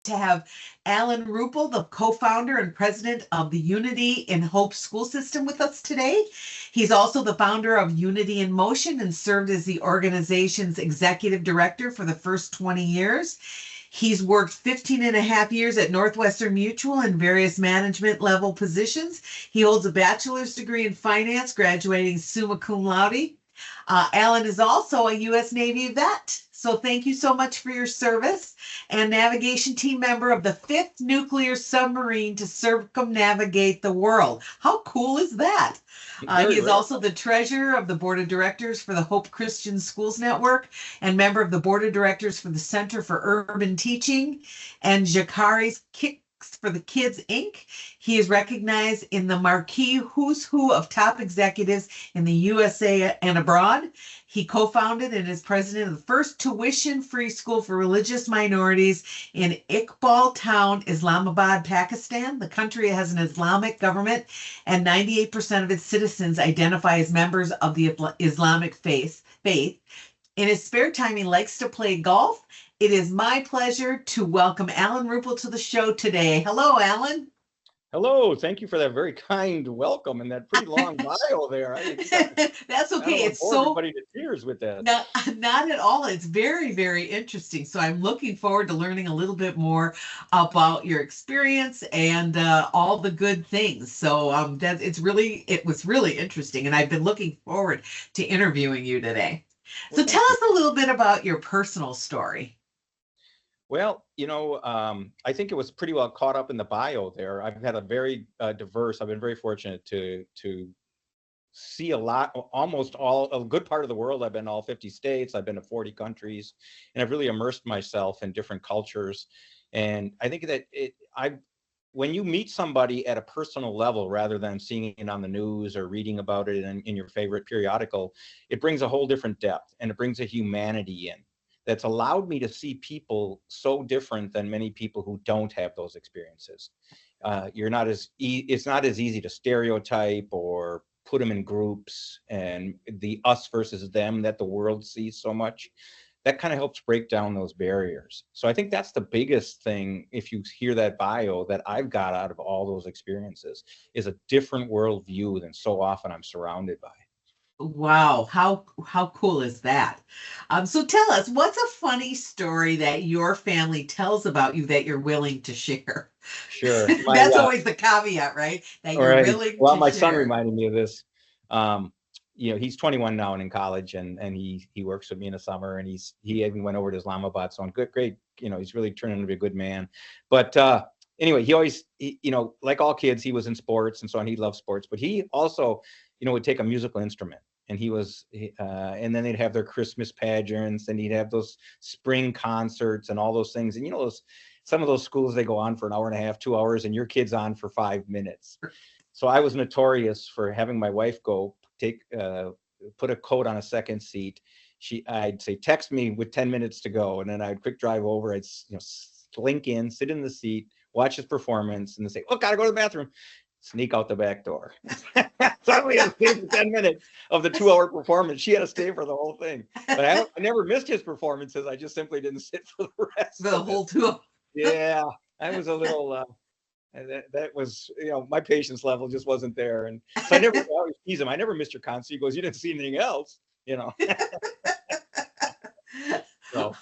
to have Alan Ruppel, the co-founder and president of the Unity in Hope school system with us today. He's also the founder of Unity in Motion and served as the organization's executive director for the first 20 years. He's worked 15 and a half years at Northwestern Mutual in various management level positions. He holds a bachelor's degree in finance, graduating summa cum laude. Alan is also a U.S. Navy vet. So thank you so much for your service and navigation team member of the fifth nuclear submarine to circumnavigate the world. How cool is that? He Very is rare. also the treasurer of the board of directors for the Hope Christian Schools Network and member of the board of directors for the Center for Urban Teaching and Jakari's Kicks for the Kids, Inc. He is recognized in the marquee who's who of top executives in the USA and abroad. He co-founded and is president of the first tuition-free school for religious minorities in Iqbal Town, Islamabad, Pakistan. The country has an Islamic government, and 98% of its citizens identify as members of the Islamic faith. In his spare time, he likes to play golf. It is my pleasure to welcome Alan Ruppel to the show today. Hello, Alan. Hello, thank you for that very kind welcome and that pretty long bio there. That's I don't okay. want to It's bore so everybody to tears with that. not, not at all. It's very, very interesting. So I'm looking forward to learning a little bit more about your experience and all the good things. So that it was really interesting, and I've been looking forward to interviewing you today. Well, So tell thank you. us a little bit about your personal story. Well, I think it was pretty well caught up in the bio there. I've had a very diverse. I've been very fortunate to see a lot, almost all, a good part of the world. I've been to all 50 states. I've been to 40 countries, and I've really immersed myself in different cultures. And I think that when you meet somebody at a personal level rather than seeing it on the news or reading about it in your favorite periodical, it brings a whole different depth and it brings a humanity in that's allowed me to see people so different than many people who don't have those experiences. You're not it's not as easy to stereotype or put them in groups and the us versus them that the world sees so much. That kind of helps break down those barriers. So I think that's the biggest thing, if you hear that bio, that I've got out of all those experiences, is a different worldview than so often I'm surrounded by. Wow, how cool is that? So tell us, what's a funny story that your family tells about you that you're willing to share? Sure. That's always the caveat, right? That All you're right. willing Well, to my son share. reminded me of this. Um, he's 21 now and in college, and he works with me in the summer, and he even went over to Islamabad. So I'm good, great. He's really turning into a good man. But anyway, like all kids, he was in sports and so on. He loved sports, but he also, would take a musical instrument. And and then they'd have their Christmas pageants, and he'd have those spring concerts and all those things. And some of those schools, they go on for an hour and a half, 2 hours, and your kid's on for 5 minutes. So I was notorious for having my wife go put a coat on a second seat. I'd say, text me with 10 minutes to go. And then I'd quick drive over. I'd, slink in, sit in the seat, watch his performance, and then say, oh, gotta go to the bathroom, sneak out the back door. So we had to stay for 10 minutes of the 2 hour performance. She had to stay for the whole thing. But I never missed his performances. I just simply didn't sit for the rest The of it. whole tour. Yeah, I was a little, and that was, my patience level just wasn't there. And so I always tease him. I never missed your concert. He goes, you didn't see anything else, you know. So,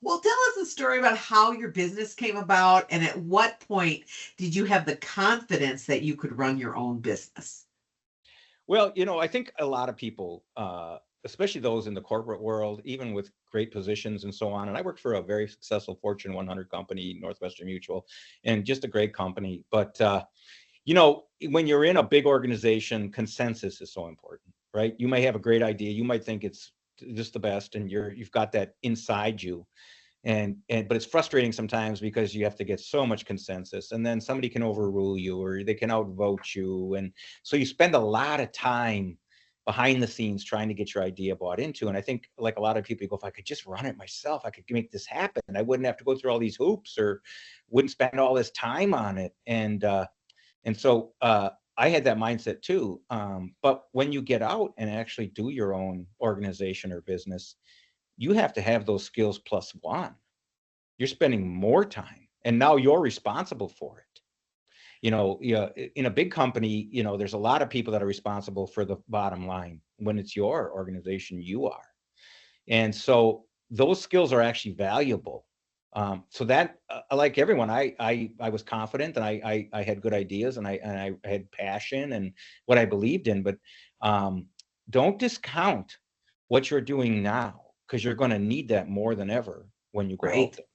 Well, tell us a story about how your business came about and at what point did you have the confidence that you could run your own business? well, I think a lot of people, especially those in the corporate world, even with great positions and so on. And I worked for a very successful Fortune 100 company, Northwestern Mutual, and just a great company. But when you're in a big organization, consensus is so important, right? You may have a great idea, you might think it's just the best, and you've got that inside you, and but it's frustrating sometimes because you have to get so much consensus, and then somebody can overrule you or they can outvote you, and so you spend a lot of time behind the scenes trying to get your idea bought into. And I think, like a lot of people, go, if I could just run it myself, I could make this happen, and I wouldn't have to go through all these hoops or wouldn't spend all this time on it. And I had that mindset too. But when you get out and actually do your own organization or business, you have to have those skills plus one. You're spending more time. and now you're responsible for it. In a big company, there's a lot of people that are responsible for the bottom line. When it's your organization, you are. And so those skills are actually valuable. So that, like everyone, I was confident, and I had good ideas, and I had passion and what I believed in. But don't discount what you're doing now, because you're going to need that more than ever when you go out Right. there.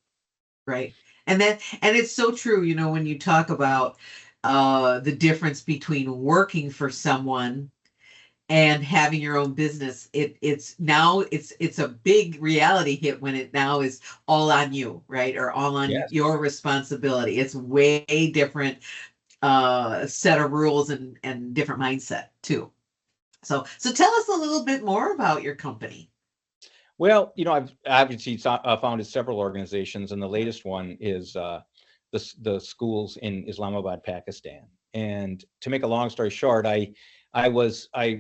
Right. And it's so true, when you talk about the difference between working for someone and having your own business. It's a big reality hit when it now is all on you, right? Or all on Yes. your responsibility. It's way different set of rules and different mindset too. So tell us a little bit more about your company. Well, I've obviously founded several organizations, and the latest one is the schools in Islamabad, Pakistan. And to make a long story short, I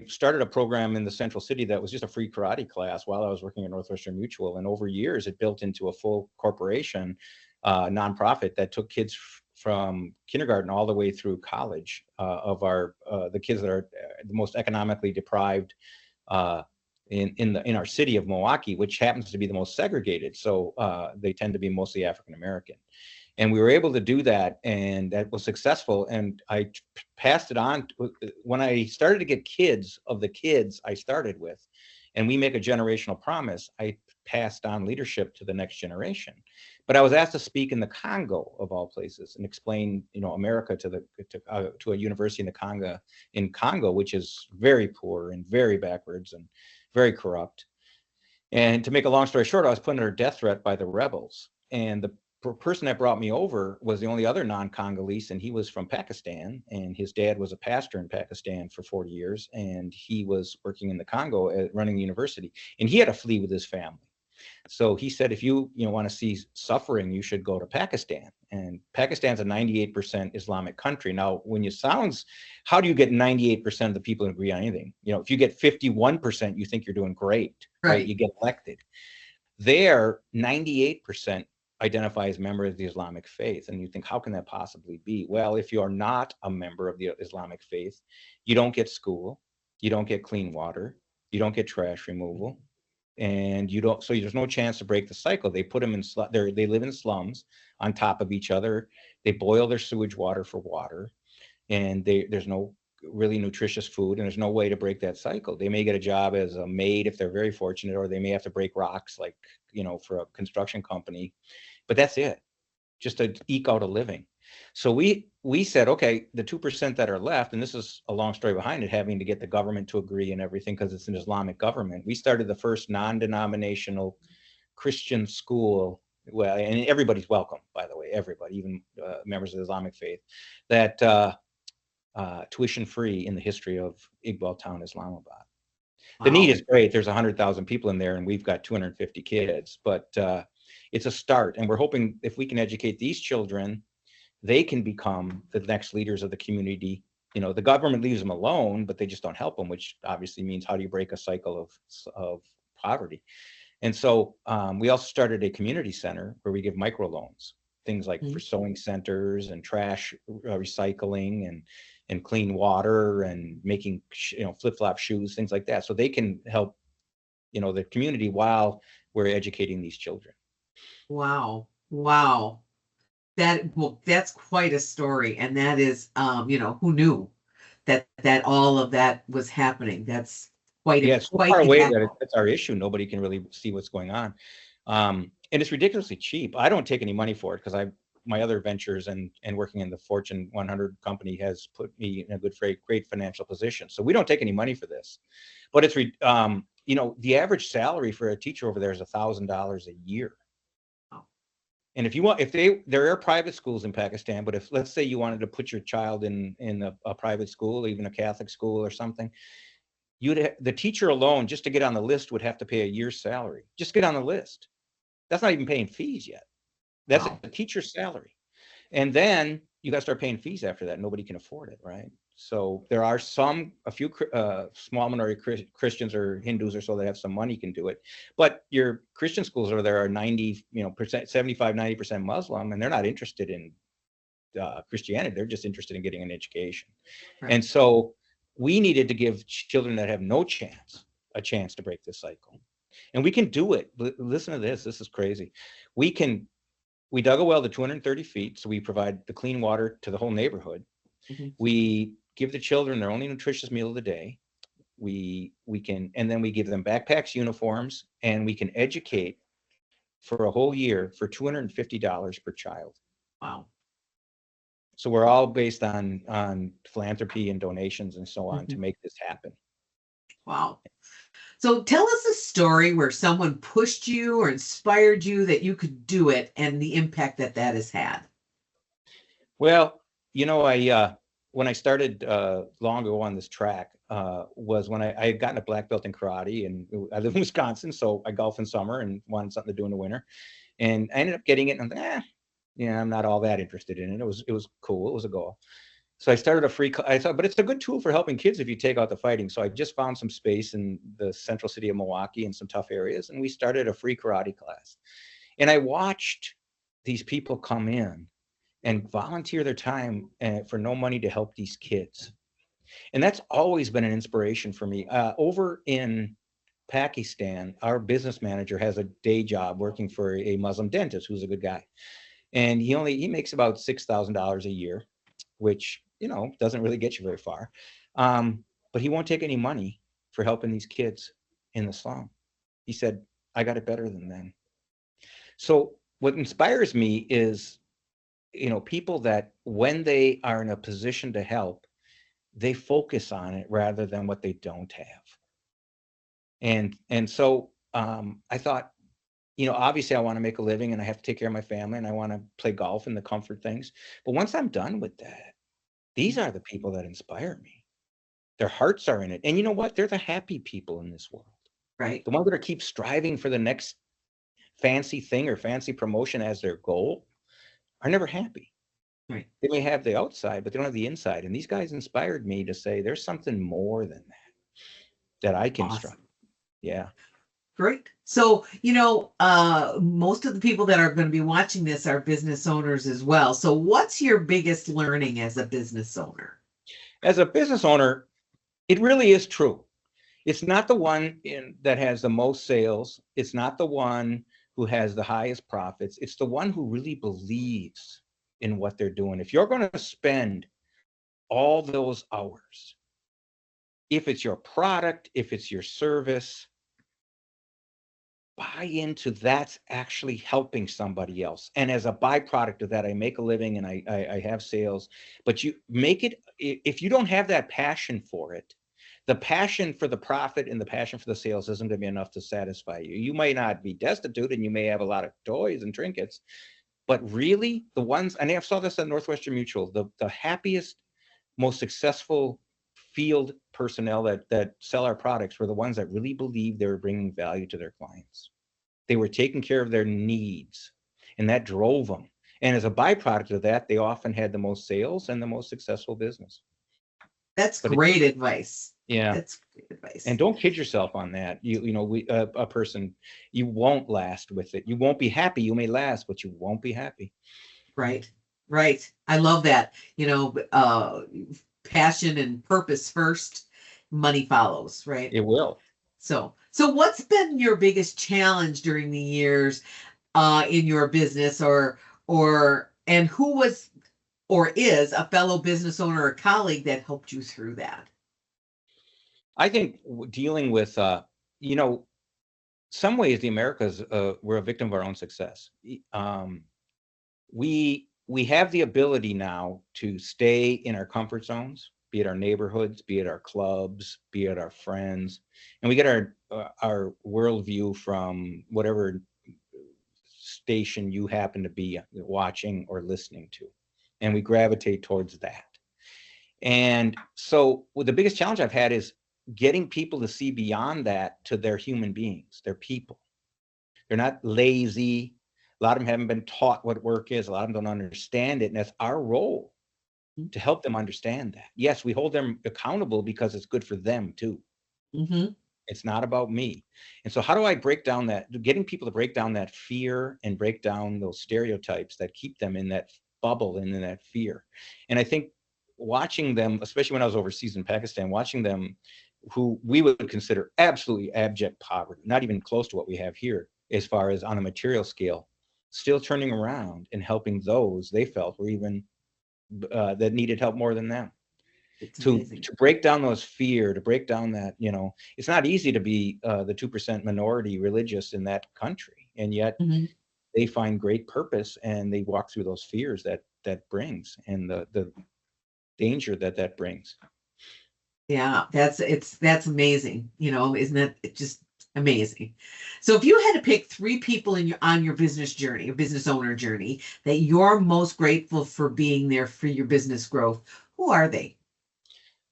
started a program in the central city that was just a free karate class while I was working at Northwestern Mutual, and over years it built into a full corporation, nonprofit that took kids from kindergarten all the way through college, of the kids that are the most economically deprived, in our city of Milwaukee, which happens to be the most segregated. So they tend to be mostly African American. And we were able to do that, and that was successful. And I passed it on when I started to get kids of the kids I started with, and we make a generational promise. I passed on leadership to the next generation. But I was asked to speak in the Congo, of all places, and explain, America to a university in Congo, which is very poor and very backwards and very corrupt. And to make a long story short, I was put under death threat by the rebels. And the person that brought me over was the only other non-Congolese, and he was from Pakistan. And his dad was a pastor in Pakistan for 40 years, and he was working in the Congo running the university. And he had to flee with his family. So he said, if you want to see suffering, you should go to Pakistan. And Pakistan's a 98% Islamic country. Now, how do you get 98% of the people to agree on anything? If you get 51%, you think you're doing great, right? Right. You get elected. There, 98% identify as members of the Islamic faith. And you think, how can that possibly be? Well, if you're not a member of the Islamic faith, you don't get school, you don't get clean water, you don't get trash removal, and so there's no chance to break the cycle. They put them they live in slums on top of each other. They boil their sewage water for water, and there's no really nutritious food, and there's no way to break that cycle. They may get a job as a maid if they're very fortunate, or they may have to break rocks, like, for a construction company, but that's it, just to eke out a living. So we said, okay, the 2% that are left, and this is a long story behind it, having to get the government to agree and everything, because it's an Islamic government. We started the first non-denominational Christian school. Well, and everybody's welcome, by the way, everybody, even members of the Islamic faith, that tuition free in the history of Iqbal Town, Islamabad. The need Wow. is great. There's 100,000 people in there, and we've got 250 kids, but it's a start. And we're hoping if we can educate these children, they can become the next leaders of the community. The government leaves them alone, but they just don't help them, which obviously means, how do you break a cycle of poverty? And so we also started a community center where we give microloans, things like for sewing centers and trash recycling and clean water and making flip-flop shoes, things like that, so they can help the community while we're educating these children. Wow. Wow. That's quite a story. And that is, who knew that all of that was happening? That's Yeah, it's so quite far away that impactful. it's our issue. Nobody can really see what's going on. And it's ridiculously cheap. I don't take any money for it, because my other ventures and working in the Fortune 100 company has put me in a great financial position. So we don't take any money for this. But it's the average salary for a teacher over there is $1,000 a year. And there are private schools in Pakistan, but if, let's say, you wanted to put your child in a private school, even a Catholic school or something, the teacher alone, just to get on the list, would have to pay a year's salary. Just get on the list. That's not even paying fees yet. That's Wow. a teacher's salary. And then you got to start paying fees after that. Nobody can afford it, right? So there are a few small minority Christians or Hindus or so that have some money can do it. But your Christian schools over there are 90%, 75, 90% Muslim, and they're not interested in Christianity. They're just interested in getting an education. Right. And so we needed to give children that have no chance a chance to break this cycle. And we can do it. Listen to this. This is crazy. We dug a well to 230 feet. So we provide the clean water to the whole neighborhood. Mhm. We give the children their only nutritious meal of the day. And then we give them backpacks, uniforms, and we can educate for a whole year for $250 per child. Wow. So we're all based on philanthropy and donations and so on to make this happen. Wow. So tell us a story where someone pushed you or inspired you that you could do it and the impact that that has had. Well, I when I started long ago on this track was when I had gotten a black belt in karate, and I live in Wisconsin, so I golf in summer and wanted something to do in the winter, and I ended up getting it, and I'm I'm not all that interested in it. It was cool. It was a goal. So I started I thought, but it's a good tool for helping kids if you take out the fighting. So I just found some space in the central city of Milwaukee in some tough areas, and we started a free karate class. And I watched these people come in and volunteer their time for no money to help these kids. And that's always been an inspiration for me. Over in Pakistan, our business manager has a day job working for a Muslim dentist who's a good guy. And he makes about $6,000 a year, which, doesn't really get you very far. But he won't take any money for helping these kids in the slum. He said, I got it better than them. So what inspires me is, people that when they are in a position to help, they focus on it rather than what they don't have. And so I thought, obviously I want to make a living and I have to take care of my family and I want to play golf and the comfort things. But once I'm done with that, these are the people that inspire me. Their hearts are in it. And you know what? They're the happy people in this world. Right. The ones that keep striving for the next fancy thing or fancy promotion as their goal are never happy. Right. They may have the outside, but they don't have the inside. And these guys inspired me to say there's something more than that I can strive. Yeah. Great. So, most of the people that are going to be watching this are business owners as well. So what's your biggest learning as a business owner? As a business owner, it really is true. It's not the one that has the most sales. It's not the one who has the highest profits. It's the one who really believes in what they're doing. If you're going to spend all those hours, if it's your product, if it's your service, buy into that's actually helping somebody else. And as a byproduct of that, I make a living and I have sales. But you make it, if you don't have that passion for it, the passion for the profit and the passion for the sales isn't going to be enough to satisfy you. You may not be destitute and you may have a lot of toys and trinkets, but really the ones, and I saw this at Northwestern Mutual, the happiest, most successful field personnel that sell our products were the ones that really believed they were bringing value to their clients. They were taking care of their needs, and that drove them. And as a byproduct of that, they often had the most sales and the most successful business. That's great advice. Yeah. That's great advice. And don't kid yourself on that. A person, you won't last with it. You won't be happy. You may last, but you won't be happy. Right. Right. I love that. Passion and purpose first, money follows, right? It will. So what's been your biggest challenge during the years in your business and who was or is a fellow business owner or colleague that helped you through that? I think dealing with, some ways the Americas, we're a victim of our own success. We have the ability now to stay in our comfort zones, be it our neighborhoods, be it our clubs, be it our friends, and we get our worldview from whatever station you happen to be watching or listening to, and we gravitate towards that. And so the biggest challenge I've had is getting people to see beyond that to their human beings, they're people. They're not lazy. A lot of them haven't been taught what work is. A lot of them don't understand it. And that's our role to help them understand that. Yes, we hold them accountable because it's good for them too. Mm-hmm. It's not about me. And so how do I break down that, getting people to break down that fear and break down those stereotypes that keep them in that bubble and in that fear? And I think watching them, especially when I was overseas in Pakistan, watching them who we would consider absolutely abject poverty, not even close to what we have here as far as on a material scale, still turning around and helping those they felt were even that needed help more than them. It's to amazing. to break down those fear, to break down that, it's not easy to be the 2% minority religious in that country, and yet Mm-hmm. they find great purpose and they walk through those fears that brings, and the danger that brings. Yeah, that's amazing. Isn't that just amazing? So if you had to pick three people on your business journey, your business owner journey, that you're most grateful for being there for your business growth, who are they?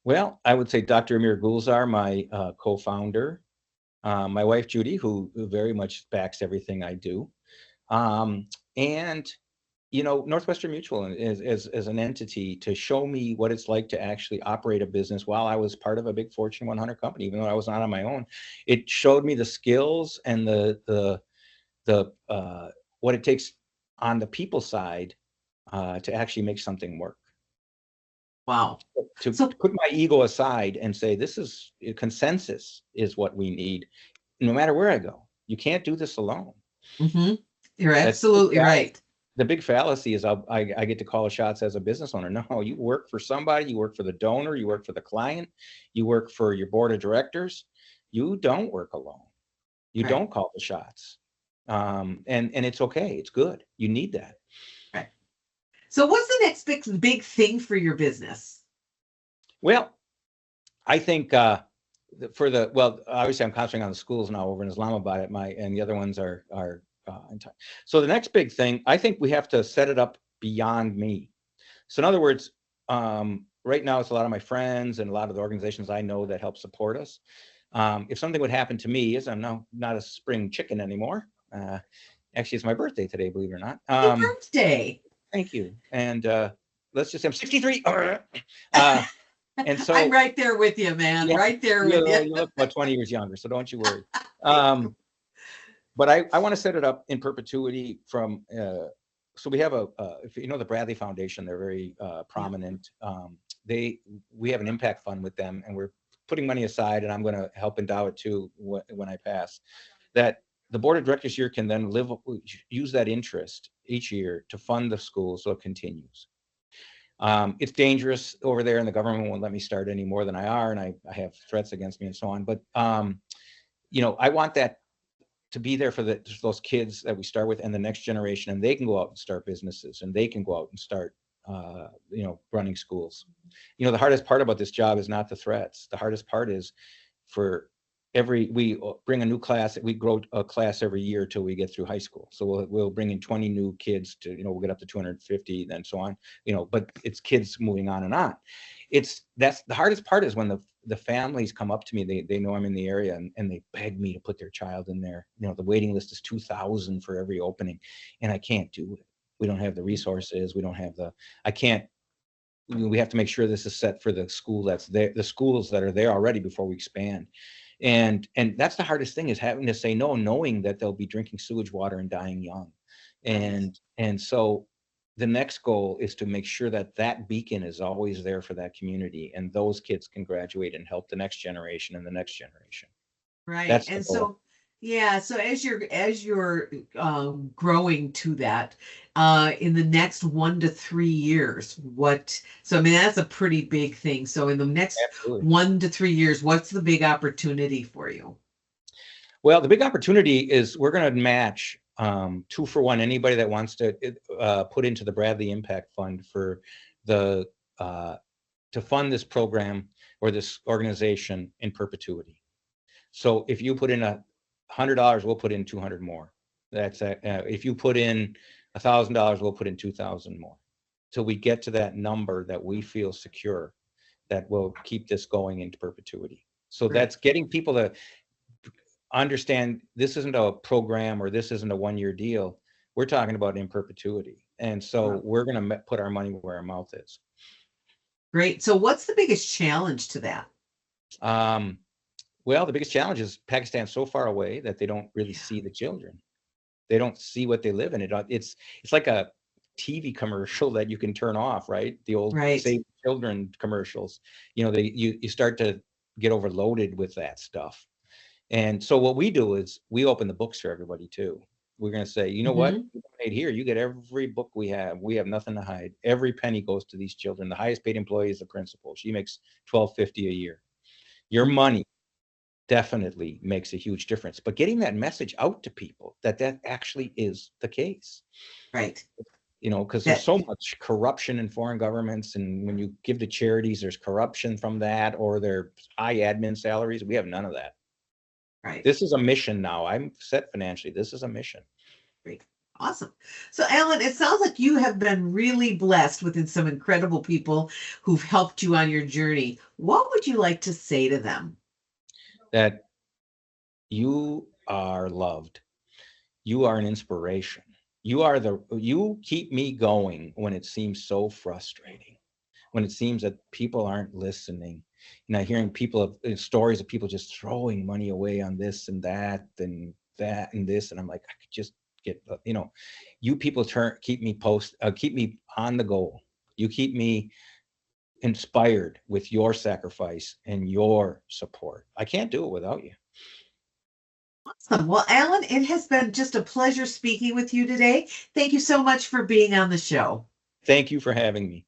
Well, I would say Dr. Amir Gulzar, my co-founder, my wife Judy, who very much backs everything I do, um, and Northwestern Mutual as an entity to show me what it's like to actually operate a business while I was part of a big Fortune 100 company, even though I was not on my own. It showed me the skills and the what it takes on the people side to actually make something work. Wow. To So, put my ego aside and say, this is consensus is what we need, no matter where I go. You can't do this alone. mhm, you're That's absolutely right. the big fallacy is I get to call the shots as a business owner. No, you work for somebody, you work for the donor, you work for the client, you work for your board of directors. You don't work alone. You Right, don't call the shots. And it's okay. It's good. You need that. right. So what's the next big thing for your business? Well, I think well, obviously I'm concentrating on the schools now over in Islamabad and the other ones are in time. So the next big thing, I think we have to set it up beyond me. So in other words, right now it's a lot of my friends and a lot of the organizations I know that help support us. If something would happen to me, as I'm now not a spring chicken anymore. Actually, it's my birthday today, believe it or not. Happy birthday. Thank you. And let's just say I'm 63. Uh, and I'm so, right there with you, man. yeah, Right there you with you. you look about 20 years younger, so don't you worry. Thank you. But I want to set it up in perpetuity from so we have if you know the Bradley Foundation, they're very Yeah. prominent. We have an impact fund with them, and we're putting money aside, and I'm going to help endow it too when I pass. That the board of directors here can then use that interest each year to fund the school so it continues. It's dangerous over there, and the government won't let me start any more than I are, and I have threats against me and so on. But I want that to be there for those kids that we start with and the next generation, and they can go out and start businesses, and they can go out and start running schools. The hardest part about this job is not the threats. The hardest part is for we bring a new class, we grow a class every year till we get through high school. So we'll bring in 20 new kids to, we'll get up to 250, then so on, but it's kids moving on and on. That's the hardest part, is when the families come up to me, they know I'm in the area, and they beg me to put their child in there. The waiting list is 2,000 for every opening, and I can't do it. We don't have the resources. We don't have I can't, we have to make sure this is set for the school that's there, the schools that are there already before we expand. And that's the hardest thing, is having to say no, knowing that they'll be drinking sewage water and dying young. Right. And so the next goal is to make sure that beacon is always there for that community, and those kids can graduate and help the next generation and the next generation. Right. That's the And goal. so, yeah, so as you're growing to that, in the next 1 to 3 years, so I mean, that's a pretty big thing. So in the next Absolutely. 1 to 3 years, what's the big opportunity for you? Well, the big opportunity is we're going to match 2-for-1 anybody that wants to put into the Bradley Impact Fund for the to fund this program or this organization in perpetuity. So if you put in $100, we'll put in 200 more. If you put in $1,000, we'll put in 2,000 more, till we get to that number that we feel secure, that will keep this going into perpetuity. So Right. that's getting people to understand this isn't a program, or this isn't a 1-year deal. We're talking about in perpetuity. And so Wow. we're going to put our money where our mouth is. Great. So what's the biggest challenge to that? Um, well, the biggest challenge is Pakistan's so far away that they don't really Yeah. see the children. They don't see what they live in. It's like a TV commercial that you can turn off, right? The old Right. Save Children commercials. You start to get overloaded with that stuff. And so what we do is we open the books for everybody too. We're going to say, you know what? Hmm. You donate here, you get every book we have. We have nothing to hide. Every penny goes to these children. The highest paid employee is the principal. She makes $12.50 a year. Your money definitely makes a huge difference. But getting that message out to people that that actually is the case, Right. because there's That so much corruption in foreign governments. And when you give to charities, there's corruption from that, or their high admin salaries. We have none of that. right. This is a mission now. I'm set financially. This is a mission. Great. Awesome. So, Alan, it sounds like you have been really blessed with some incredible people who've helped you on your journey. What would you like to say to them? That you are loved. You are an inspiration. You keep me going when it seems so frustrating, when it seems that people aren't listening. Hearing stories of people just throwing money away on this and that and this, and I'm like, I could just get, you people keep me on the goal. You keep me inspired with your sacrifice and your support. I can't do it without you. Awesome. Well, Alan, it has been just a pleasure speaking with you today. Thank you so much for being on the show. Thank you for having me.